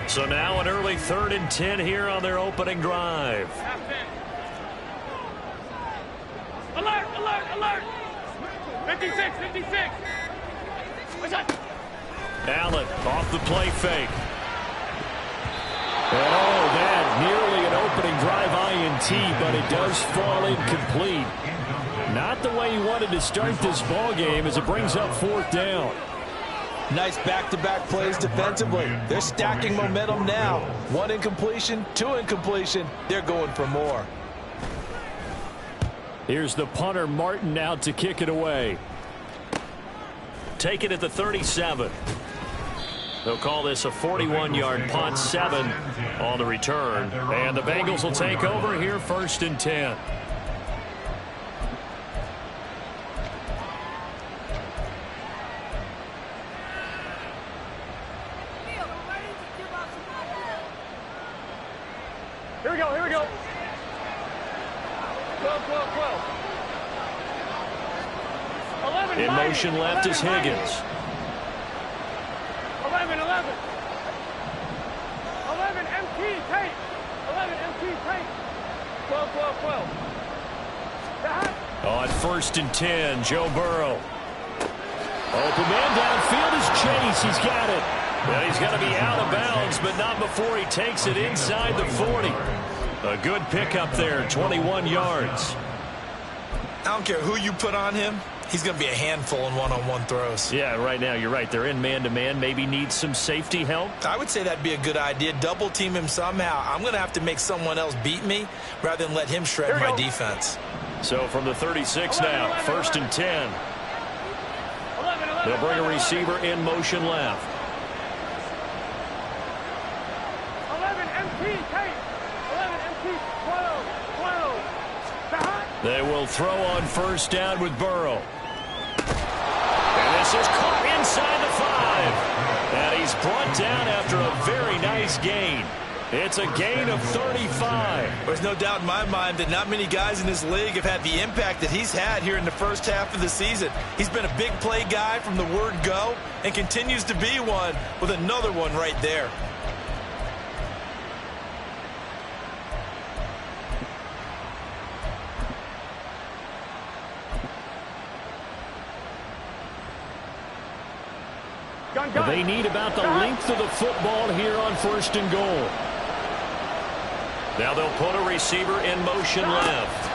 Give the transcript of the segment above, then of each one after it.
So now an early 3rd and 10 here on their opening drive. Alert, alert, alert. 56, 56. What's up? Allen off the play fake. And oh, that nearly an opening drive INT, but it does fall incomplete. Not the way he wanted to start this ball game as it brings up 4th down. Nice back-to-back plays defensively. They're stacking momentum now. 1 incompletion, 2 incompletion. They're going for more. Here's the punter, Martin, out to kick it away. Take it at the 37. They'll call this a 41-yard punt, 7 on the return. And the Bengals will take over here 1st and 10. Here we go, here we go. 12, 12, 12. 11, In motion left 11, is Higgins. 11, 11. 11, MT, tape. 11, MT, tape. 12, 12, 12. On 1st and 10, Joe Burrow. Open man downfield is Chase. He's got it. Well, he's got to be out of bounds, but not before he takes it inside the 40. A good pickup there, 21 yards. I don't care who you put on him. He's going to be a handful in one-on-one throws. Yeah, right now you're right. They're in man-to-man. Maybe needs some safety help. I would say that'd be a good idea. Double team him somehow. I'm going to have to make someone else beat me rather than let him shred my defense. So from the 36 now, 1st and 10. They'll bring a receiver in motion left. 11, MT, tape. 11, MT, 12, 12. They will throw on 1st down with Burrow. And this is caught inside the 5. And he's brought down after a very nice gain. It's a gain of 35. There's no doubt in my mind that not many guys in this league have had the impact that he's had here in the first half of the season. He's been a big play guy from the word go and continues to be one with another one right there. They need about the length of the football here on 1st and goal. Now they'll put a receiver in motion left.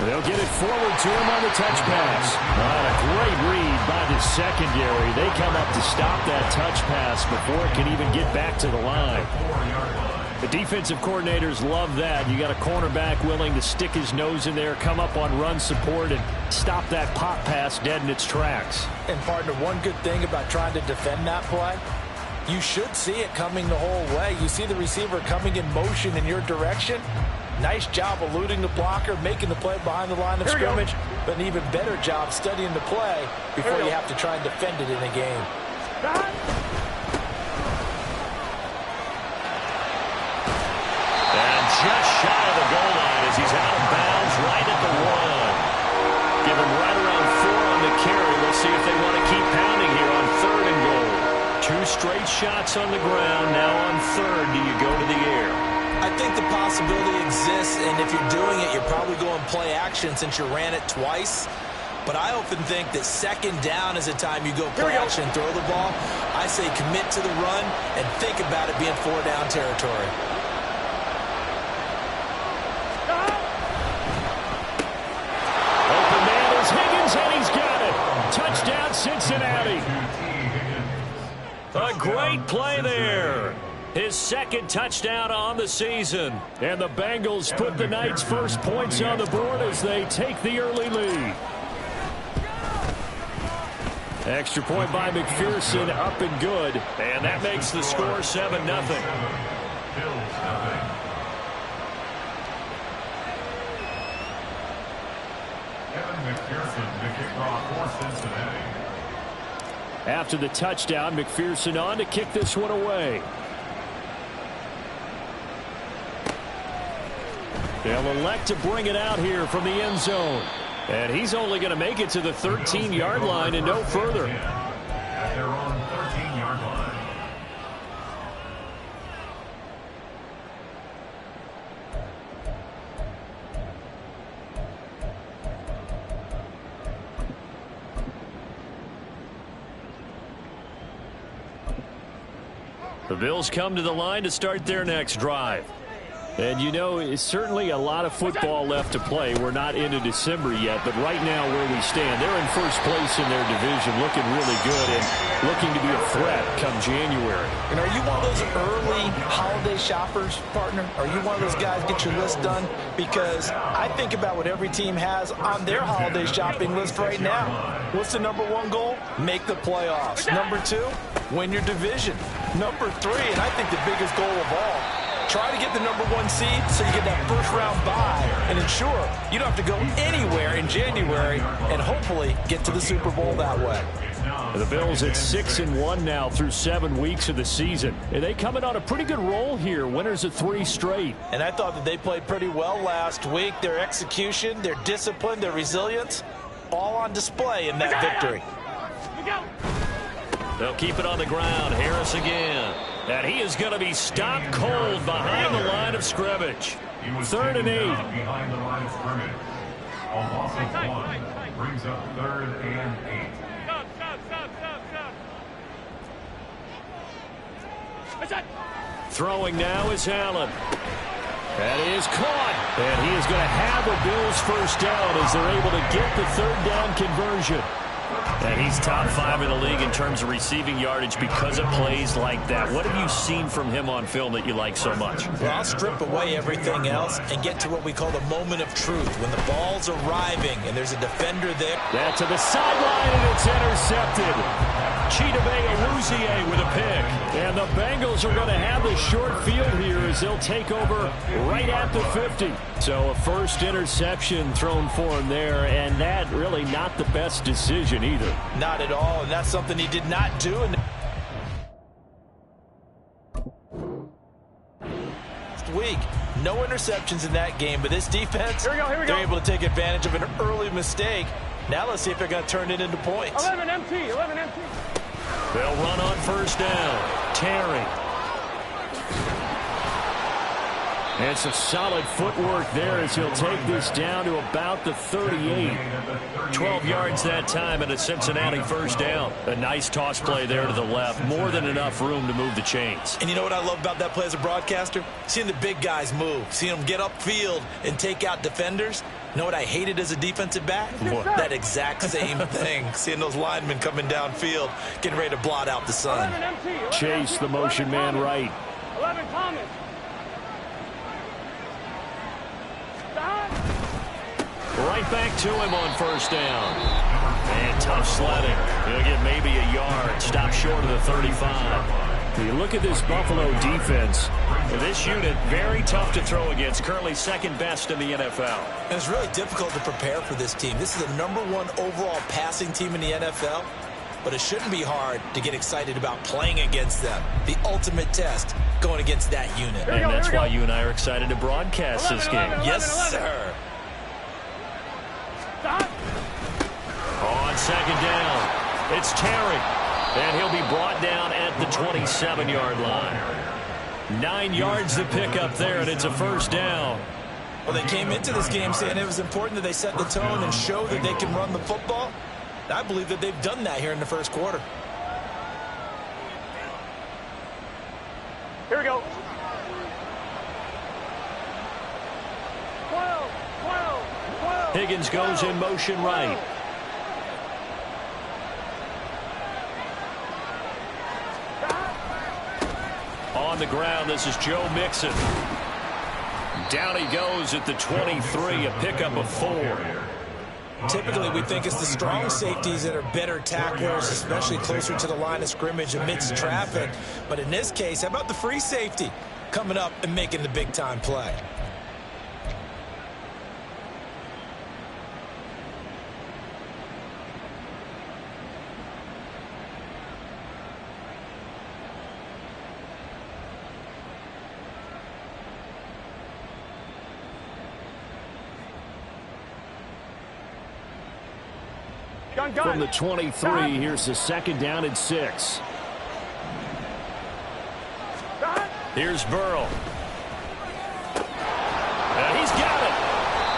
They'll get it forward to him on the touch pass. A great read by the secondary. They come up to stop that touch pass before it can even get back to the line. The defensive coordinators love that. You got a cornerback willing to stick his nose in there, come up on run support, and stop that pop pass dead in its tracks. And partner, one good thing about trying to defend that play, you should see it coming the whole way. You see the receiver coming in motion in your direction. Nice job eluding the blocker, making the play behind the line of scrimmage, but an even better job studying the play before you have to try and defend it in a game. Just shy of the goal line as he's out of bounds right at the 1. Give him right around 4 on the carry. We'll see if they want to keep pounding here on 3rd and goal. 2 straight shots on the ground. Now on 3rd, do you go to the air? I think the possibility exists, and if you're doing it, you're probably going play action since you ran it twice. But I often think that 2nd down is the time you go play action and throw the ball. I say commit to the run and think about it being 4-down territory. Touchdown, Cincinnati. A great play there. His 2nd touchdown on the season. And the Bengals put the night's first points on the board as they take the early lead. Extra point by McPherson, up and good. And that makes the score 7-0. After the touchdown, McPherson on to kick this one away. They'll elect to bring it out here from the end zone. And he's only going to make it to the 13-yard line and no further. At their own 13-yard line. The Bills come to the line to start their next drive. And, you know, it's certainly a lot of football left to play. We're not into December yet, but right now where we stand, they're in first place in their division, looking really good and looking to be a threat come January. And are you one of those early holiday shoppers, partner? Are you one of those guys get your list done? Because I think about what every team has on their holiday shopping list right now. What's the number one goal? Make the playoffs. Number two, win your division. Number three, and I think the biggest goal of all, try to get the number one seed so you get that first round bye and ensure you don't have to go anywhere in January and hopefully get to the Super Bowl that way. The Bills at 6-1 now through 7 weeks of the season. And they coming on a pretty good roll here. Winners of 3 straight. And I thought that they played pretty well last week. Their execution, their discipline, their resilience, all on display in that victory. They'll keep it on the ground. Harris again. And he is going to be stopped cold behind the line of scrimmage. 3rd and 8. Behind the line of scrimmage. A loss of 1 brings up 3rd and 8. Throwing now is Allen. That is caught. And he is going to have a Bills first down as they're able to get the 3rd down conversion. And he's top 5 in the league in terms of receiving yardage because of plays like that. What have you seen from him on film that you like so much? Well, I'll strip away everything else and get to what we call the moment of truth. When the ball's arriving and there's a defender there. That's to the sideline, and it's intercepted. Chidobe Awuzie with a pick. And the Bengals are going to have the short field here as they'll take over right at the 50. So a first interception thrown for him there, and that really not the best decision either. Not at all, and that's something he did not do. Last week, no interceptions in that game, but this defense, they're able to take advantage of an early mistake. Now let's see if they're going to turn it into points. 11 MT. They'll run on first down. Terry. And some solid footwork there as he'll take this down to about the 38. 12 yards that time and a Cincinnati first down. A nice toss play there to the left. More than enough room to move the chains. And you know what I love about that play as a broadcaster? Seeing the big guys move. Seeing them get upfield and take out defenders. You know what I hated as a defensive back? What? That exact same thing. Seeing those linemen coming downfield, getting ready to blot out the sun. Chase, the motion man right. 11 Thomas. Right back to him on first down. And tough sledding. He'll get maybe a yard. Stop short of the 35. You look at this Buffalo defense. This unit, very tough to throw against. Currently second best in the NFL. And it's really difficult to prepare for this team. This is the #1 overall passing team in the NFL. But it shouldn't be hard to get excited about playing against them. The ultimate test going against that unit. And that's why you and I are excited to broadcast this game. Yes, sir. On second down, it's Terry. And he'll be brought down at the 27-yard line. 9 yards to pick up there, and it's a first down. Well, they came into this game saying it was important that they set the tone and show that they can run the football. I believe that they've done that here in the first quarter. Here we go. 12. Higgins goes in motion right. On the ground, this is Joe Mixon. Down he goes at the 23, a pickup of 4. Typically, we think it's the strong safeties that are better tacklers, especially closer to the line of scrimmage amidst traffic. But in this case, how about the free safety coming up and making the big-time play? From the 23, here's the second down and 6. Here's Burrow. And he's got it.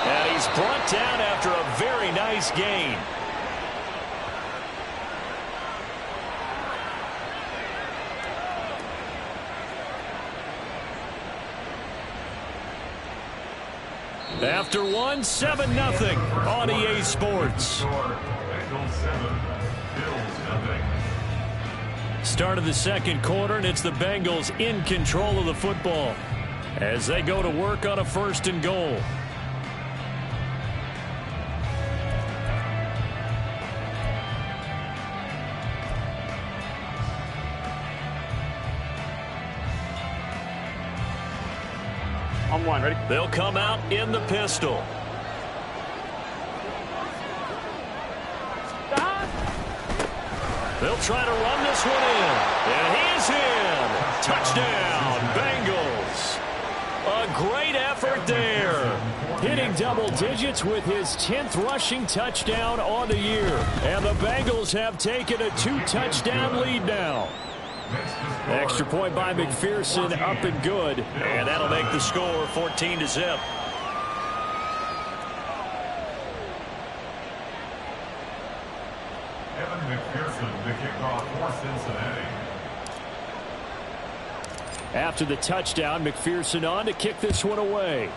And he's brought down after a very nice gain. After one, 7-0 on EA Sports. Start of the second quarter, and it's the Bengals in control of the football as they go to work on a 1st and goal. On one, ready? They'll come out in the pistol. They'll try to run this one in. And he's in. Touchdown, Bengals. A great effort there. Hitting double digits with his 10th rushing touchdown on the year. And the Bengals have taken a 2-touchdown lead now. Extra point by McPherson, up and good. And that'll make the score 14-0. McPherson to kick off for Cincinnati. After the touchdown, McPherson on to kick this one away.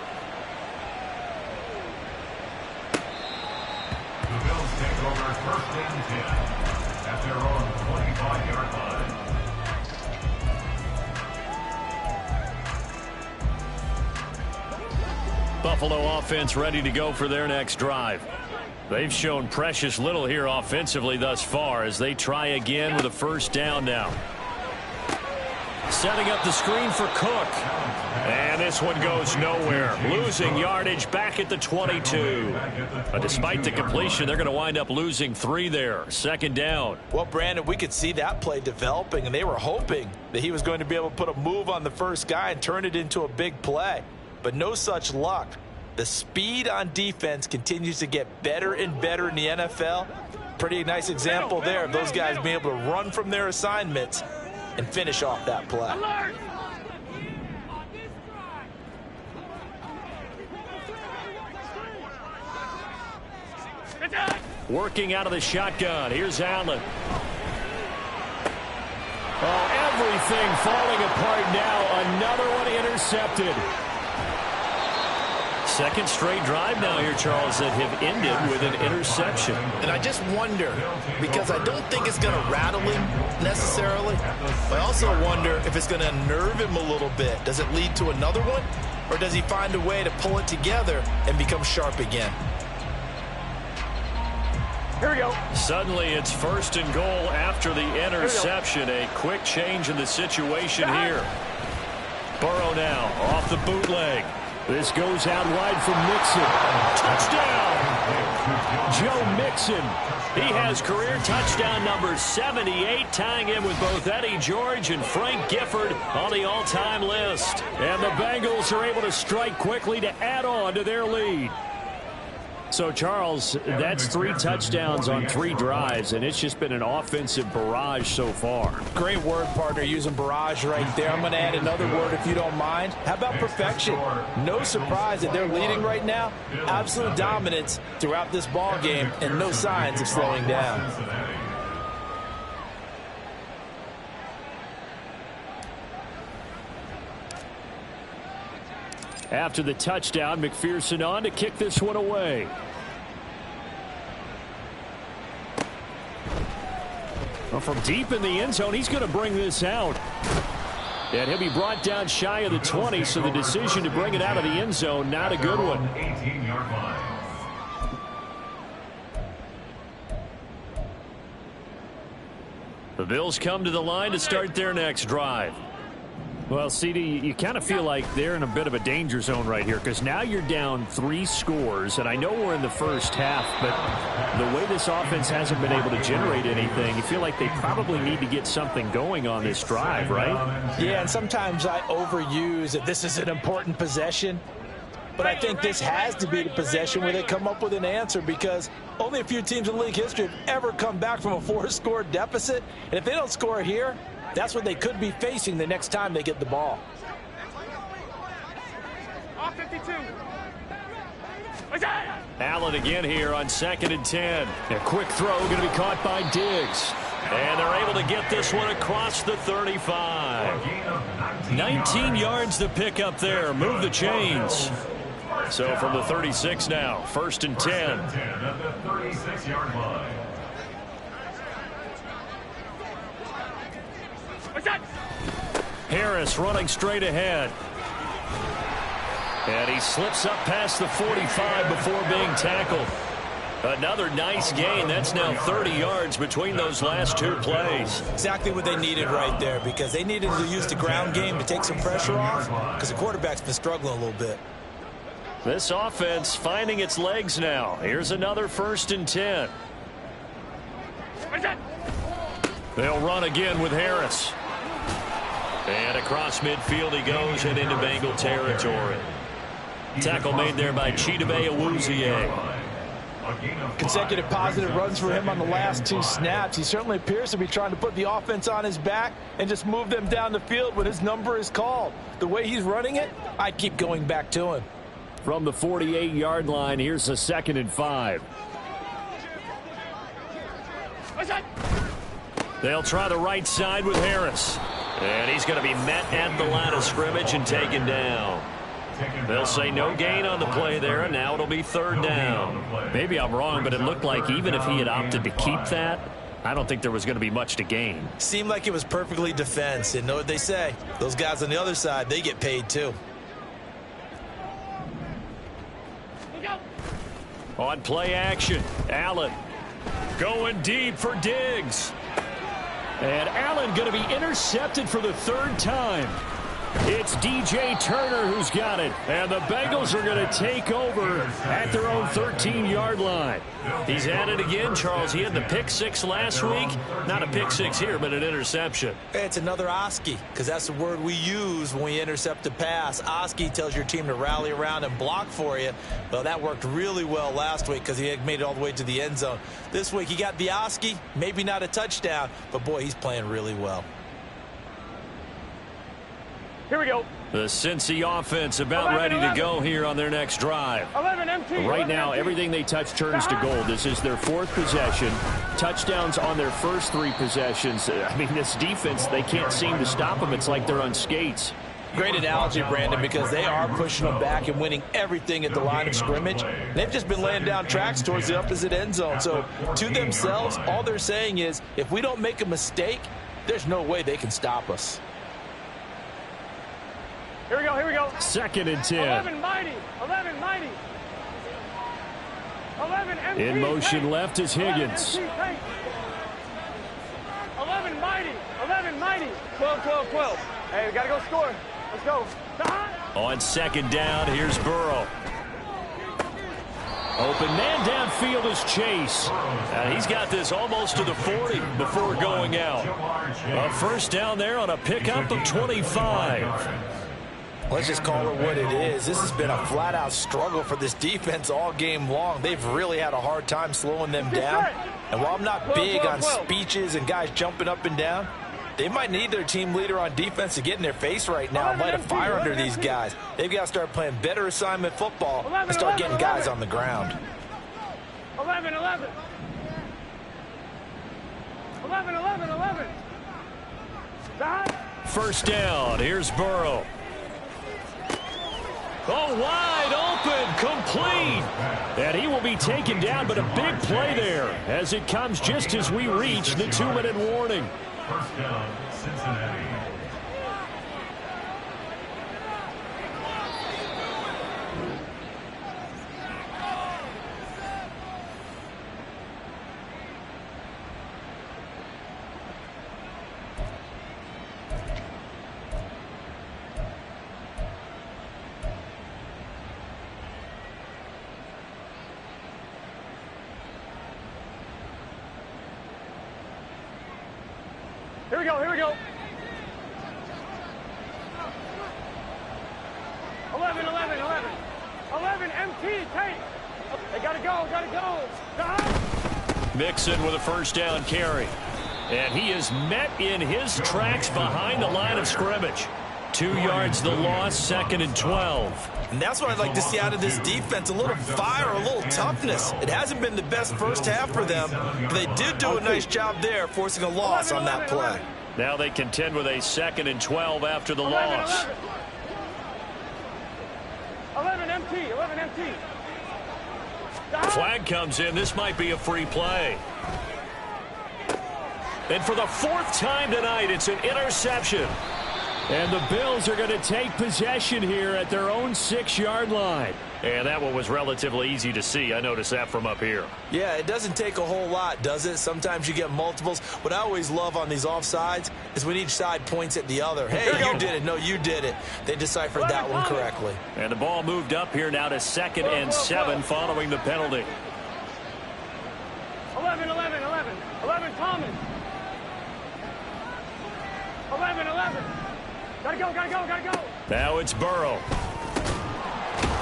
The Bills take over 1st and 10 at their own 25-yard line. Buffalo offense ready to go for their next drive. They've shown precious little here offensively thus far as they try again with a 1st down now. Setting up the screen for Cook. And this one goes nowhere. Losing yardage back at the 22. But despite the completion, they're going to wind up losing 3 there. 2nd down. Well, Brandon, we could see that play developing, and they were hoping that he was going to be able to put a move on the first guy and turn it into a big play. But no such luck. The speed on defense continues to get better and better in the NFL. Pretty nice example there of those guys being able to run from their assignments and finish off that play. Working out of the shotgun. Here's Allen. Oh, everything falling apart now. Another one intercepted. 2nd straight drive now here, Charles, that have ended with an interception. And I just wonder, because I don't think it's going to rattle him necessarily, but I also wonder if it's going to unnerve him a little bit. Does it lead to another one, or does he find a way to pull it together and become sharp again? Here we go. Suddenly it's 1st and goal after the interception. A quick change in the situation here. Burrow now off the bootleg. This goes out wide for Mixon. Touchdown! Joe Mixon. He has career touchdown number 78, tying him with both Eddie George and Frank Gifford on the all-time list. And the Bengals are able to strike quickly to add on to their lead. So, Charles, that's 3 touchdowns on 3 drives, and it's just been an offensive barrage so far. Great word, partner, using barrage right there. I'm going to add another word if you don't mind. How about perfection? No surprise that they're leading right now. Absolute dominance throughout this ball game and no signs of slowing down. After the touchdown, McPherson on to kick this one away. Well, from deep in the end zone, he's going to bring this out. And he'll be brought down shy of the 20, so the decision to bring it out of the end zone, not a good one. 18-yard line. The Bills come to the line to start their next drive. Well, CD, you kind of feel like they're in a bit of a danger zone right here because now you're down 3 scores, and I know we're in the first half, but the way this offense hasn't been able to generate anything, you feel like they probably need to get something going on this drive, right? Yeah, and sometimes I overuse that this is an important possession, but I think this has to be the possession where they come up with an answer because only a few teams in league history have ever come back from a 4-score deficit, and if they don't score here, that's what they could be facing the next time they get the ball. Off 52. Allen again here on 2nd and 10. A quick throw going to be caught by Diggs. And they're able to get this one across the 35. 19 yards to pick up there. Move the chains. So from the 36 now, 1st and 10. First and 10 at the 36-yard line. Harris running straight ahead. And he slips up past the 45 before being tackled. Another nice gain. That's now 30 yards between those last two plays. Exactly what they needed right there, because they needed to use the ground game to take some pressure off, because the quarterback's been struggling a little bit. This offense finding its legs now. Here's another 1st and 10. They'll run again with Harris. And across midfield he goes and into Bengal territory. Tackle made there by Chidobe Awuzie. Consecutive positive runs for him on the last 2 snaps. He certainly appears to be trying to put the offense on his back and just move them down the field when his number is called. The way he's running it, I keep going back to him. From the 48-yard line, here's a 2nd and 5. They'll try the right side with Harris. And he's going to be met at the line of scrimmage and taken down. They'll say no gain on the play there, and now it'll be 3rd down. Maybe I'm wrong, but it looked like even if he had opted to keep that, I don't think there was going to be much to gain. Seemed like it was perfectly defense. And know what they say? Those guys on the other side, they get paid too. On play action, Allen going deep for Diggs. And Allen going to be intercepted for the 3rd time. It's DJ Turner who's got it. And the Bengals are going to take over at their own 13-yard line. He's at it again, Charles. He had the pick 6 last week. Not a pick 6 here, but an interception. It's another Oski, because that's the word we use when we intercept a pass. Oski tells your team to rally around and block for you. Well, that worked really well last week because he had made it all the way to the end zone. This week he got the Oski, maybe not a touchdown, but boy, he's playing really well. Here we go. The Cincy offense about ready to go here on their next drive. 11 MT. Right now, everything they touch turns to gold. This is their 4th possession. Touchdowns on their first 3 possessions. I mean, this defense, they can't seem to stop them. It's like they're on skates. Great analogy, Brandon, because they are pushing them back and winning everything at the line of scrimmage. They've just been laying down tracks towards the opposite end zone. So to themselves, all they're saying is, if we don't make a mistake, there's no way they can stop us. Here we go, here we go. 2nd and 10. 11 mighty, 11 mighty. 11 MT. In motion tank. left is Higgins. 11 mighty, 11 mighty. 12, 12, 12. Hey, we got to go score. Let's go. On 2nd down, here's Burrow. Open man downfield is Chase. He's got this almost to the 40 before going out. A 1st down there on a pickup of 25. Let's just call it what it is. This has been a flat-out struggle for this defense all game long. They've really had a hard time slowing them down. And while I'm not big on speeches and guys jumping up and down, they might need their team leader on defense to get in their face right now and light a fire under these guys. They've got to start playing better assignment football and start getting guys on the ground. 11, 11. 11, 11, 11. 1st down, here's Burrow. Oh, wide open, complete. And he will be taken down, but a big play there as it comes just as we reach the 2-minute warning. 1st down, Cincinnati. Here we go, here we go. 11, 11, 11. 11 MT tank. They got to go, got to go. Mixon with a 1st down carry. And he is met in his tracks behind the line of scrimmage. 2 yards the loss, 2nd and 12. And that's what I'd like to see out of this defense, a little fire, a little toughness. It hasn't been the best 1st half for them, but they did do a nice job there, forcing a loss on that play. Now they contend with a 2nd and 12 after the loss. 11 MT MT. 11 MT. Flag comes in. This might be a free play. And for the 4th time tonight, it's an interception. And the Bills are going to take possession here at their own 6-yard line. And that one was relatively easy to see. I noticed that from up here. Yeah, it doesn't take a whole lot, does it? Sometimes you get multiples. What I always love on these offsides is when each side points at the other. Hey, you did it. No, you did it. They deciphered that one correctly. And the ball moved up here now to 2nd and 7 following the penalty. 11 Thomas. 11. Gotta go. Now it's Burrow.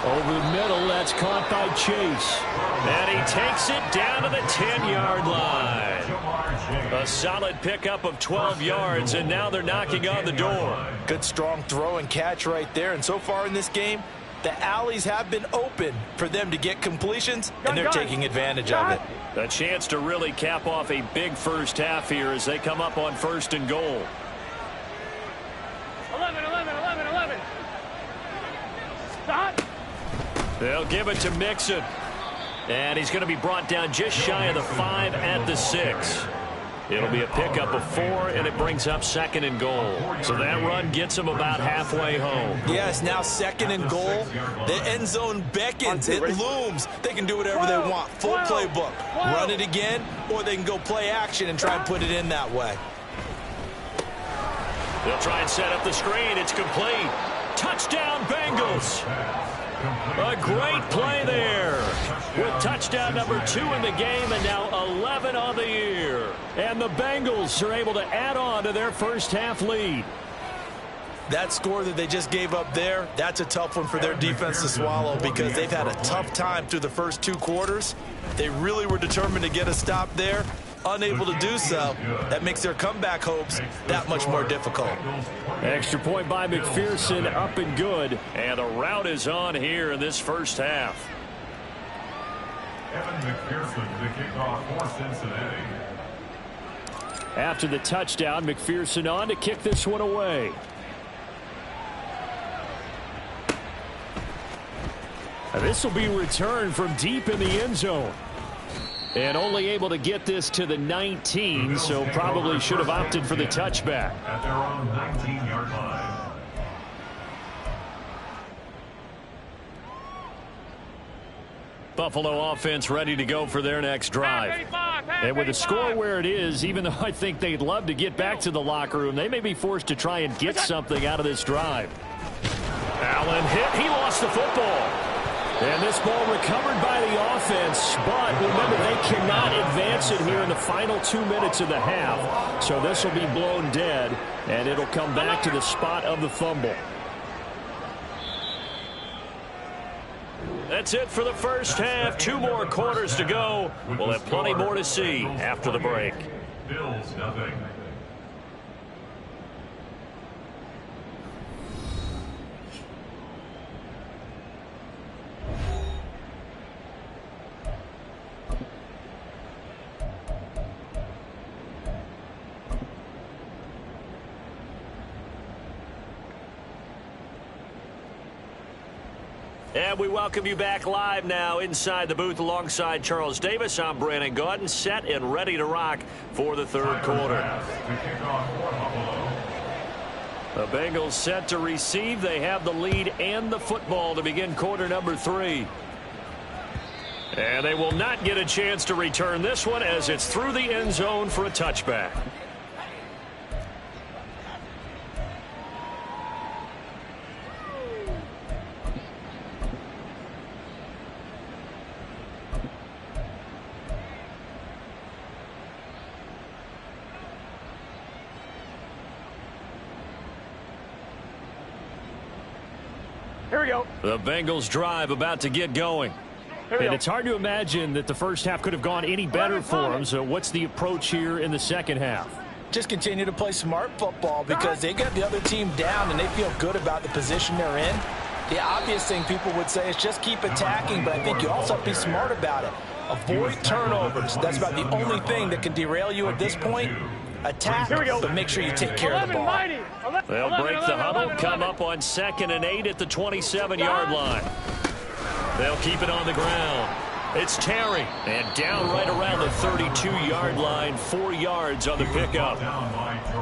Over the middle, that's caught by Chase. And he takes it down to the 10-yard line. A solid pickup of 12 yards, and now they're knocking on the door. Good, strong throw and catch right there. And so far in this game, the alleys have been open for them to get completions, and they're taking advantage of it. A chance to really cap off a big first half here as they come up on 1st and goal. 11. Stop. They'll give it to Mixon. And he's going to be brought down just shy of the 5 at the 6. It'll be a pickup of 4, and it brings up 2nd and goal. So that run gets him about halfway home. Yes, now 2nd and goal. The end zone beckons. It looms. They can do whatever they want. Full playbook. Run it again, or they can go play action and try and put it in that way. They'll try and set up the screen. It's complete. Touchdown, Bengals. A great play there with touchdown number 2 in the game and now 11 on the year. And the Bengals are able to add on to their first half lead. That score that they just gave up there, that's a tough one for their defense to swallow because they've had a tough time through the first 2 quarters. They really were determined to get a stop there. Unable to do so, that makes their comeback hopes that much more difficult. Extra point by McPherson, up and good. And the route is on here in this first half. Evan McPherson, the kickoff for Cincinnati. After the touchdown, McPherson on to kick this one away. This will be returned from deep in the end zone. And only able to get this to the 19, so probably should have opted for the touchback. At their own 19-yard line. Buffalo offense ready to go for their next drive. And with the score where it is, even though I think they'd love to get back to the locker room, they may be forced to try and get something out of this drive. Allen hit. He lost the football. And this ball recovered by the offense, but remember, they cannot advance it here in the final 2 minutes of the half. So this will be blown dead, and it'll come back to the spot of the fumble. That's it for the first half. 2 more quarters to go. We'll have plenty more to see after the break. Bills, nothing. And we welcome you back live now inside the booth alongside Charles Davis. I'm Brandon Gaudin, set and ready to rock for the 3rd quarter. The Bengals set to receive. They have the lead and the football to begin quarter number 3. And they will not get a chance to return this one as it's through the end zone for a touchback. Here we go. The Bengals drive about to get going. And it's hard to imagine that the first half could have gone any better for them. So what's the approach here in the second half? Just continue to play smart football because they got the other team down and they feel good about the position they're in. The obvious thing people would say is just keep attacking, but I think you also have to be smart about it. Avoid turnovers. That's about the only thing that can derail you at this point. Attack, but make sure you take care of the ball. They'll break the huddle, come up on 2nd and 8 at the 27-yard line. They'll keep it on the ground. It's Terry, and down right around the 32-yard line, 4 yards on the pickup.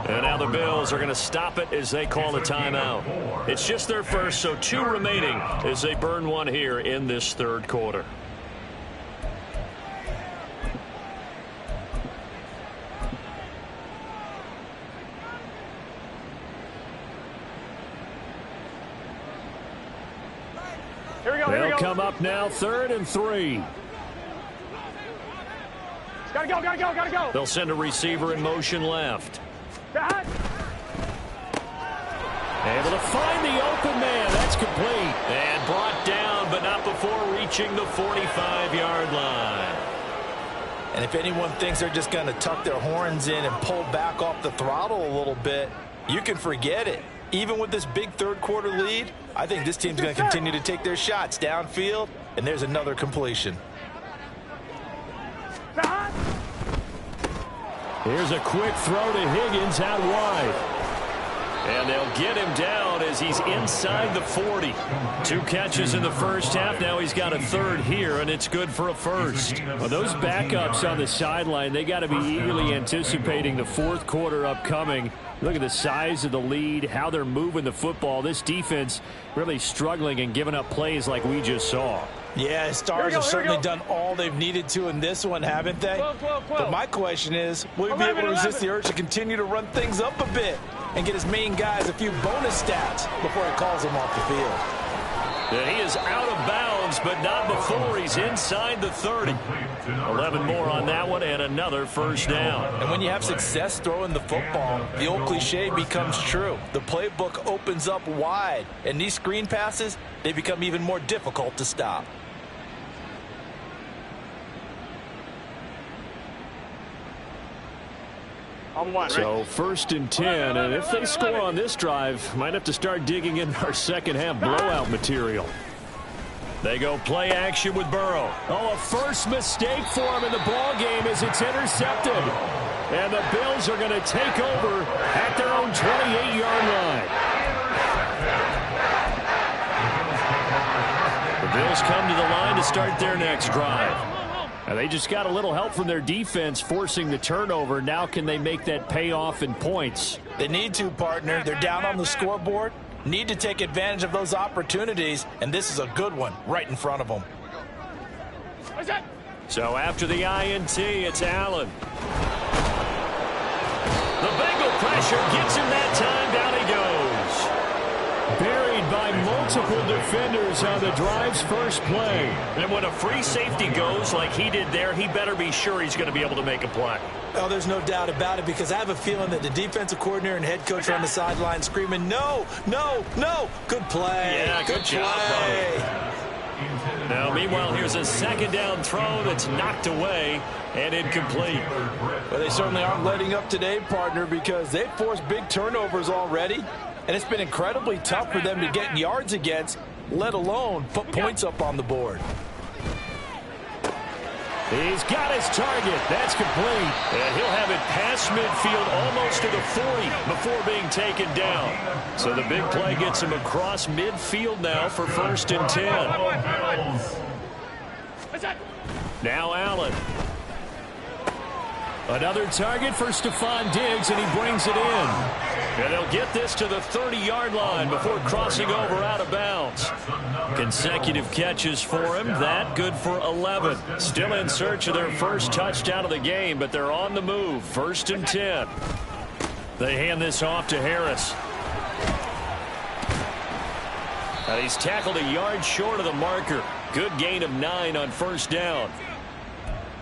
And now the Bills are going to stop it as they call a timeout. It's just their first, so 2 remaining as they burn one here in this third quarter. They'll come up now, 3rd and 3. Gotta go. They'll send a receiver in motion left. Able to find the open man. That's complete. And brought down, but not before reaching the 45-yard line. And if anyone thinks they're just going to tuck their horns in and pull back off the throttle a little bit, you can forget it. Even with this big third quarter lead, I think this team's going to continue to take their shots downfield, and there's another completion. Here's a quick throw to Higgins out wide. And they'll get him down as he's inside the 40. 2 catches in the first half. Now he's got a 3rd here, and it's good for a first. Well, those backups on the sideline, they got to be eagerly anticipating the fourth quarter upcoming. Look at the size of the lead, how they're moving the football. This defense really struggling and giving up plays like we just saw. Yeah, Stars have certainly done all they've needed to in this one, haven't they? 12. But my question is, will he be able to resist the urge to continue to run things up a bit and get his main guys a few bonus stats before he calls them off the field? And he is out of bounds, but not before he's inside the 30. 11 more on that one, and another first down. And when you have success throwing the football, the old cliche becomes true. The playbook opens up wide, and these screen passes, they become even more difficult to stop. So 1st and 10, and if they score on this drive, might have to start digging in our second half blowout material. They go play action with Burrow. Oh, a first mistake for him in the ball game as it's intercepted. And the Bills are going to take over at their own 28-yard line. The Bills come to the line to start their next drive. And they just got a little help from their defense forcing the turnover. Now can they make that pay off in points? They need to, partner. They're down on the scoreboard. Need to take advantage of those opportunities, and this is a good one right in front of them. So after the INT, it's Allen. The Bengal pressure gets him that time. Down he goes. Buried by multiple defenders on the drive's first play. And when a free safety goes like he did there, he better be sure he's going to be able to make a play. Oh, there's no doubt about it, because I have a feeling that the defensive coordinator and head coach are on the sideline screaming, no, no, no. Good play. Yeah, good job. Now, meanwhile, here's a second down throw that's knocked away and incomplete. Well, they certainly aren't letting up today, partner, because they've forced big turnovers already. And it's been incredibly tough for them to get yards against, let alone put points up on the board. He's got his target. That's complete. And he'll have it past midfield almost to the 40 before being taken down. So the big play gets him across midfield now for 1st and 10. Now Allen. Another target for Stephon Diggs, and he brings it in. And they'll get this to the 30-yard line before crossing over out of bounds. Consecutive catches for him. That good for 11. Still in search of their first touchdown of the game, but they're on the move. 1st and 10. They hand this off to Harris. And he's tackled a yard short of the marker. Good gain of 9 on 1st down.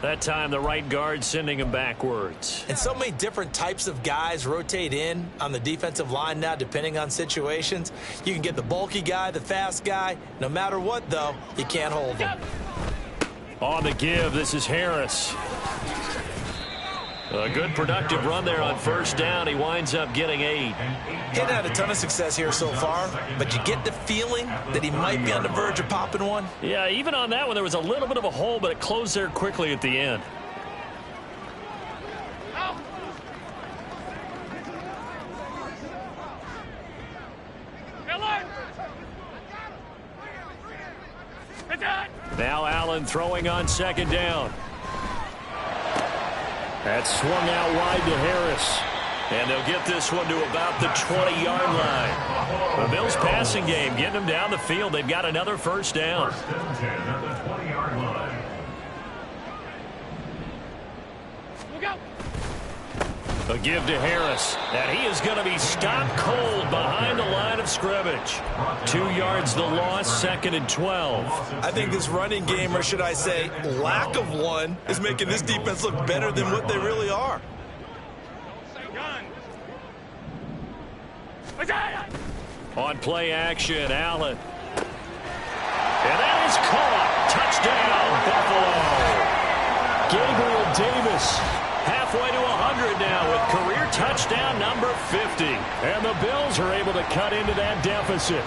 That time, the right guard sending him backwards. And so many different types of guys rotate in on the defensive line now, depending on situations. You can get the bulky guy, the fast guy. No matter what, though, you can't hold him. On the give, this is Harris. A good productive run there on 1st down. He winds up getting 8. He hadn't had a ton of success here so far, but you get the feeling that he might be on the verge of popping one. Yeah, even on that one, there was a little bit of a hole, but it closed there quickly at the end. Allen throwing on second down. That's swung out wide to Harris. And they'll get this one to about the 20-yard line. The Bills passing game getting them down the field. They've got another first down. First and 10 at the 20-yard line. Look out. A give to Harris. And he is going to be stopped cold behind the line of scrimmage. 2 yards the loss, second and 12. I think this running game, or should I say lack of one, is making this defense look better than what they really are. On play action, Allen. And that is caught. Touchdown, Buffalo. Gabriel Davis halfway to 100 now with career touchdown number 50. And the Bills are able to cut into that deficit.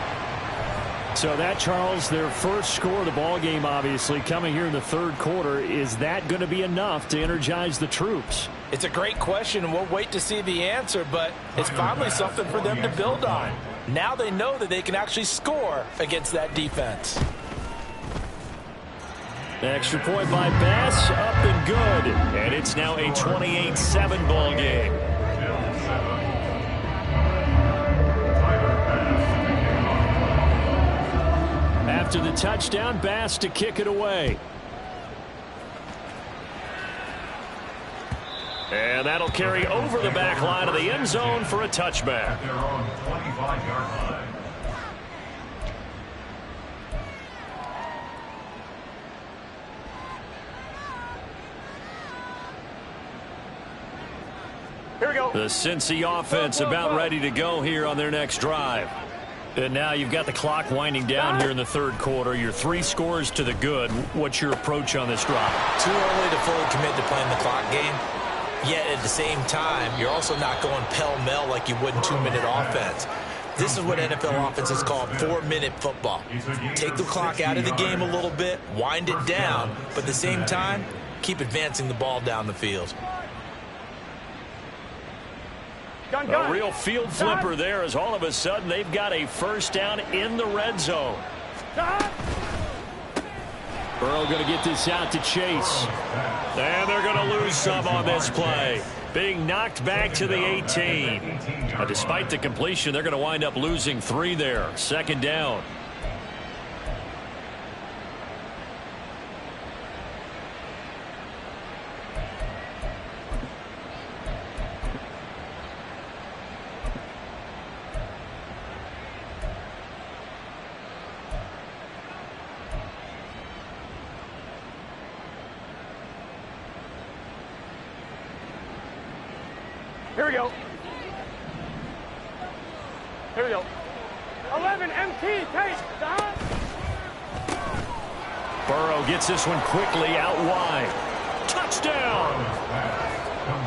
So that, Charles, their first score of the ball game, obviously, coming here in the third quarter. Is that going to be enough to energize the troops? It's a great question, and we'll wait to see the answer, but it's finally something for them to build on. Now they know that they can actually score against that defense. Extra point by Bass, up and good. And it's now a 28-7 ball game. After the touchdown, Bass to kick it away. And that'll carry over the back line of the end zone for a touchback. Their own 25-yard line. Here we go. The Cincy offense about ready to go here on their next drive. And now you've got the clock winding down here in the third quarter. You're 3 scores to the good. What's your approach on this drive? Too early to fully commit to playing the clock game. Yet at the same time, you're also not going pell-mell like you would in 2-minute offense. This is what NFL offenses call 4-minute football. Take the clock out of the game a little bit, wind it down, but at the same time, keep advancing the ball down the field. A real field flipper there as all of a sudden they've got a first down in the red zone. Burrow going to get this out to Chase. And they're going to lose some on this play. Being knocked back to the 18. Despite the completion, they're going to wind up losing 3 there. Second down. Here we go. Here we go. 11 MT, take. Burrow gets this one quickly out wide. Touchdown!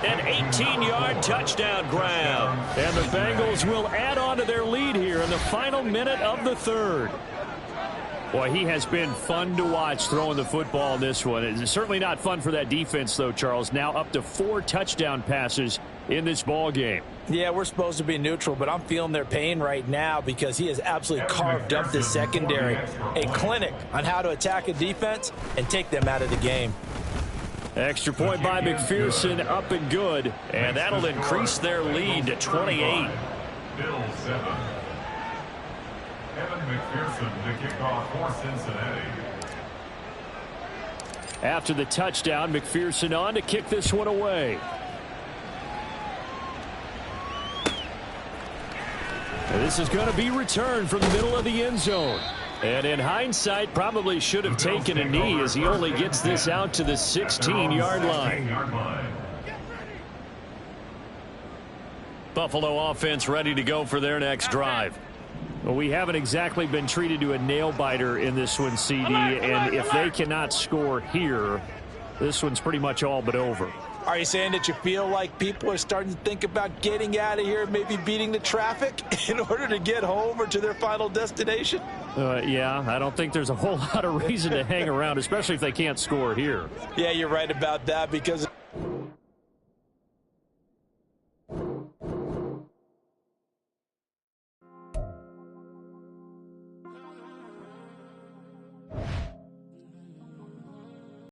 An 18-yard touchdown grab. And the Bengals will add on to their lead here in the final minute of the third. Boy, he has been fun to watch throwing the football in this one. It's certainly not fun for that defense, though, Charles. Now up to 4 touchdown passes in this ball game. Yeah, we're supposed to be neutral, but I'm feeling their pain right now because he has absolutely carved up this secondary. A clinic on how to attack a defense and take them out of the game. Extra point by McPherson, up and good. And that'll increase their lead to 28. Bill 7. Evan McPherson to kick off for Cincinnati. After the touchdown, McPherson on to kick this one away. And this is going to be returned from the middle of the end zone. And in hindsight, probably should have taken a knee as he only gets this out to the 16-yard line. Buffalo offense ready to go for their next drive. Well, we haven't exactly been treated to a nail-biter in this one, CD, and if they cannot score here, this one's pretty much all but over. Are you saying that you feel like people are starting to think about getting out of here, maybe beating the traffic in order to get home or to their final destination? Yeah, I don't think there's a whole lot of reason to hang around, especially if they can't score here. Yeah, you're right about that because